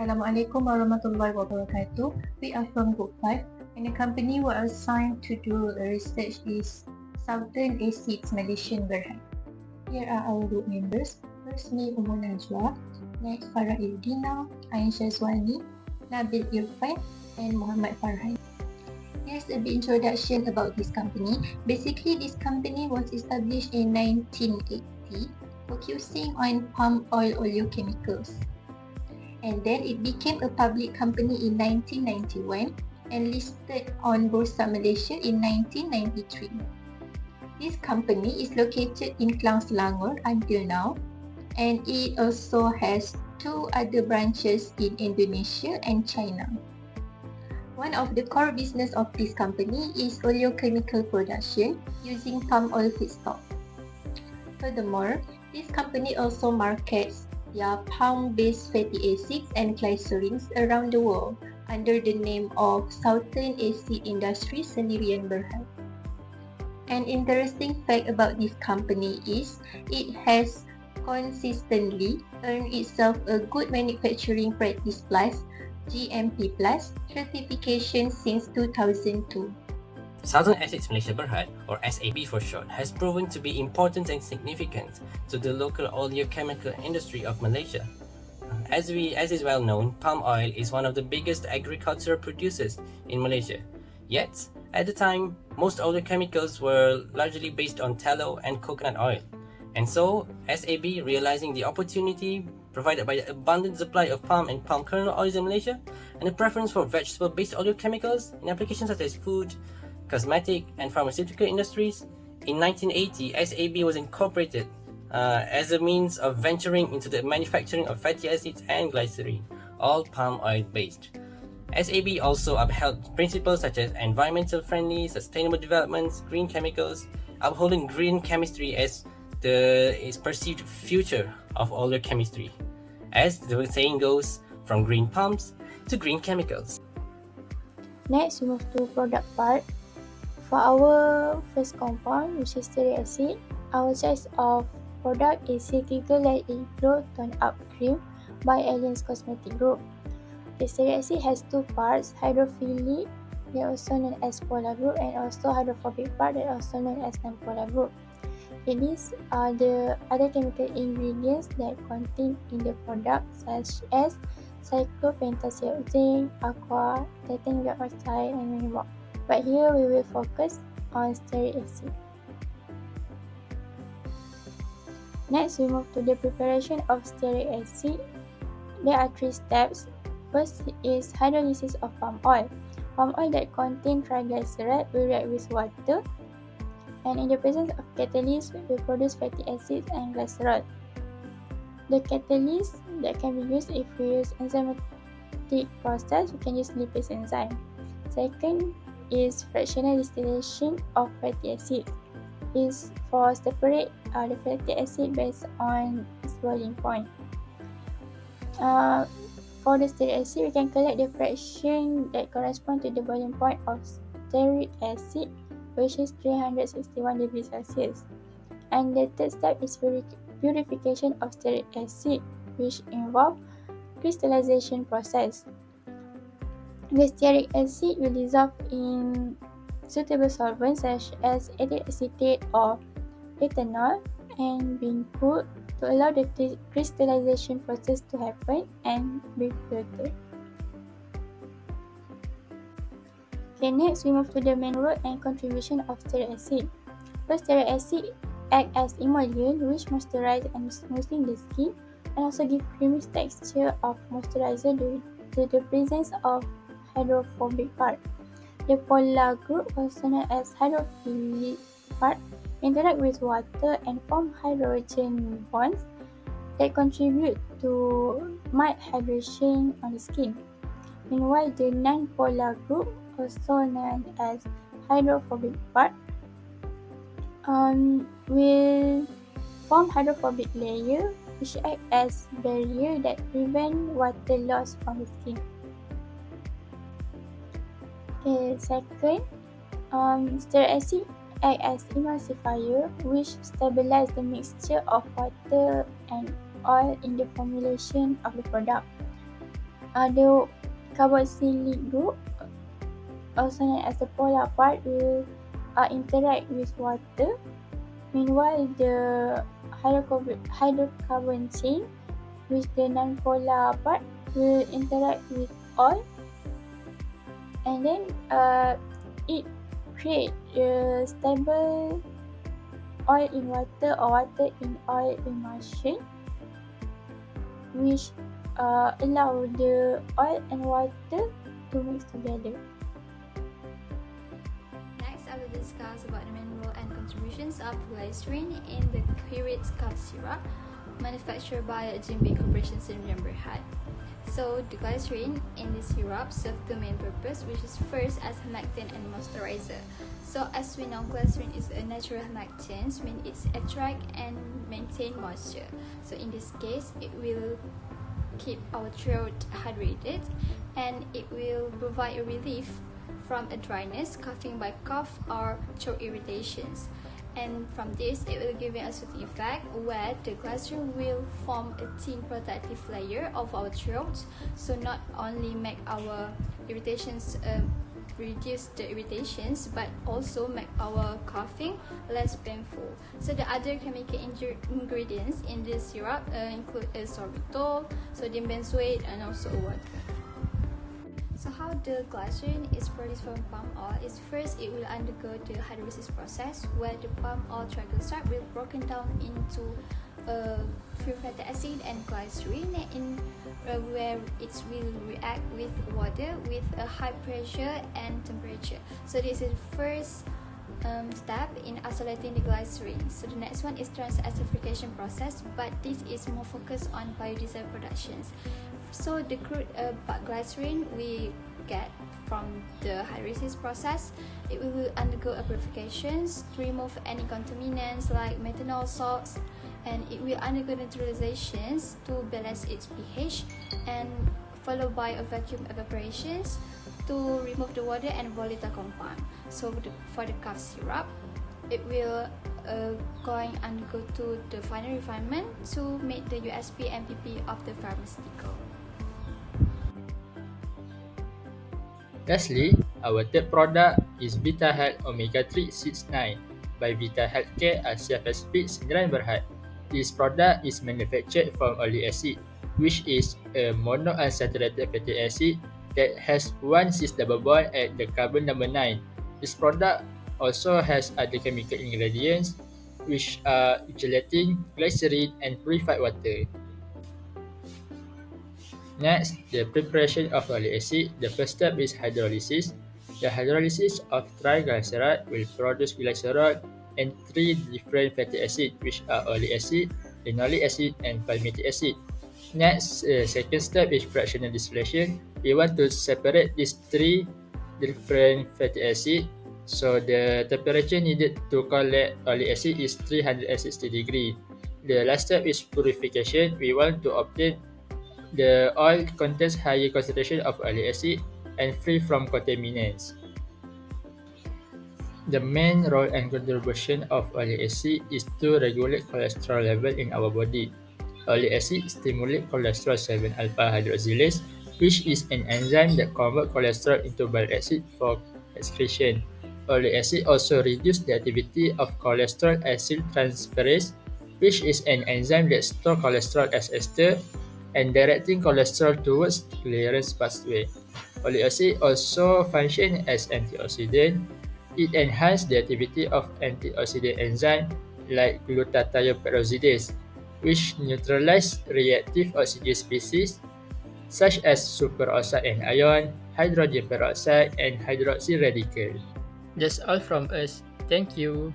Assalamualaikum warahmatullahi wabarakatuh. We are from Group 5 and the company we are assigned to do research is Southern Acids Malaysian Berhad. Here are our group members. First, me, NAJWA. Next, IRDIENA, SYAZWANI, NABIL IRFAN and FARHAN. Here's a bit introduction about this company. Basically, this company was established in 1980, focusing on palm oil oleochemicals. And then it became a public company in 1991 and listed on Bursa Malaysia in 1993. This company is located in Klang, Selangor until now, and it also has 2 other branches in Indonesia and China. One of the core business of this company is oleochemical production using palm oil feedstock. Furthermore, this company also markets their palm-based fatty acids and glycerins around the world under the name of Southern Acid Industry Sendirian Berhad. An interesting fact about this company is it has consistently earned itself a Good Manufacturing Practice Plus (GMP Plus) certification since 2002. Southern Acids Malaysia Berhad, or SAB for short, has proven to be important and significant to the local oleochemical industry of Malaysia. As is well known, palm oil is one of the biggest agricultural producers in Malaysia. Yet, at the time, most oleochemicals were largely based on tallow and coconut oil. And so, SAB, realizing the opportunity provided by the abundant supply of palm and palm kernel oils in Malaysia, and the preference for vegetable-based oleochemicals in applications such as food, cosmetic and pharmaceutical industries, in 1980, SAB was incorporated as a means of venturing into the manufacturing of fatty acids and glycerin, all palm oil based. SAB also upheld principles such as environmental friendly, sustainable developments, green chemicals, upholding green chemistry as the perceived future of oleochemistry. As the saying goes, from green palms to green chemicals. Next, we move to product part. For our first compound, which is stearic acid, our choice of product is Cyclical Light Glow Tone Up Cream by Alliance Cosmetic Group. The stearic acid has 2 parts, hydrophilic, they are also known as polar group, and also hydrophobic part, that are also known as non-polar group. These are the other chemical ingredients that contained in the product, such as cyclopentasiloxane, aqua, titanium dioxide, and many more. But here we will focus on stearic acid. Next, we move to the preparation of stearic acid. There are 3 steps. First is hydrolysis of palm oil. Palm oil that contains triglyceride will react with water, and in the presence of catalyst will produce fatty acids and glycerol. The catalyst that can be used if we use enzymatic process, we can use lipase enzyme. Second is fractional distillation of fatty acids. Is for separate the fatty acid based on its boiling point. For the stearic acid, we can collect the fraction that correspond to the boiling point of stearic acid, which is 361 degrees Celsius. And the third step is purification of stearic acid, which involve crystallization process. The stearic acid will dissolve in suitable solvents such as ethyl acetate or ethanol and being cooled to allow the crystallization process to happen and be filtered. Okay, next we move to the main role and contribution of stearic acid. First, stearic acid acts as emollient which moisturize and smoothing the skin and also give creamy texture of moisturizer due to the presence of hydrophobic part. The polar group, also known as hydrophilic part, interact with water and form hydrogen bonds that contribute to mild hydration on the skin. Meanwhile, the non-polar group, also known as hydrophobic part, will form hydrophobic layer which act as barrier that prevent water loss from the skin. Okay, second, stearic acid act as emulsifier which stabilize the mixture of water and oil in the formulation of the product. The carboxylic group, also known as the polar part, will interact with water. Meanwhile, the hydrocarbon chain, which the non-polar part, will interact with oil, and then it creates a stable oil in water or water in oil emulsion, which allow the oil and water to mix together. Next, I will discuss about the main role and contributions of glycerin in the curate cough syrup manufactured by GMB Corporation Sdn Bhd. So, the glycerin in the syrup serves two main purposes, which is first as humectant and moisturizer. So, as we know, glycerin is a natural humectant, means it attracts and maintain moisture. So, in this case, it will keep our throat hydrated and it will provide a relief from a dryness, coughing by cough or throat irritations. And from this, it will give a soothing effect where the glycerin will form a thin protective layer of our throat, so not only make our irritations reduce the irritations, but also make our coughing less painful. So the other chemical ingredients in this syrup include sorbitol, sodium benzoate, and also water. So how the glycerin is produced from palm oil is first it will undergo the hydrolysis process where the palm oil triglyceride will broken down into free fatty acid and glycerin where it will react with water with a high pressure and temperature. So this is the first step in isolating the glycerin. So the next one is trans-esterification process, but this is more focused on biodiesel productions. So the crude glycerin we get from the hydrolysis process, it will undergo a purification to remove any contaminants like methanol salts, and it will undergo neutralizations to balance its pH, and followed by a vacuum evaporations to remove the water and volatile compound. So for the cough syrup, it will going undergo to the final refinement to meet the USP and PP of the pharmaceutical. Lastly, our third product is VitaHealth Omega 3 6-9 by Vita Healthcare Asia Pacific Sdn Bhd. This product is manufactured from oleic acid, which is a monounsaturated fatty acid that has one cis double bond at the carbon number 9. This product also has other chemical ingredients, which are gelatin, glycerin, and purified water. Next, the preparation of oleic acid. The first step is hydrolysis. The hydrolysis of triglyceride will produce glycerol and three different fatty acids, which are oleic acid, linoleic acid, and palmitic acid. Next, second step is fractional distillation. We want to separate these three different fatty acids. So the temperature needed to collect oleic acid is 360 degrees. The last step is purification. We want to obtain the oil contains higher concentration of oleic acid and free from contaminants. The main role and contribution of oleic acid is to regulate cholesterol level in our body. Oleic acid stimulates cholesterol 7 alpha hydroxylase, which is an enzyme that converts cholesterol into bile acid for excretion. Oleic acid also reduces the activity of cholesterol acyl transferase, which is an enzyme that stores cholesterol as ester and directing cholesterol towards clearance pathway. Oleic acid also functions as antioxidant. It enhances the activity of antioxidant enzymes like glutathione peroxidase, which neutralize reactive oxygen species such as superoxide anion, hydrogen peroxide, and hydroxy radical. That's all from us. Thank you.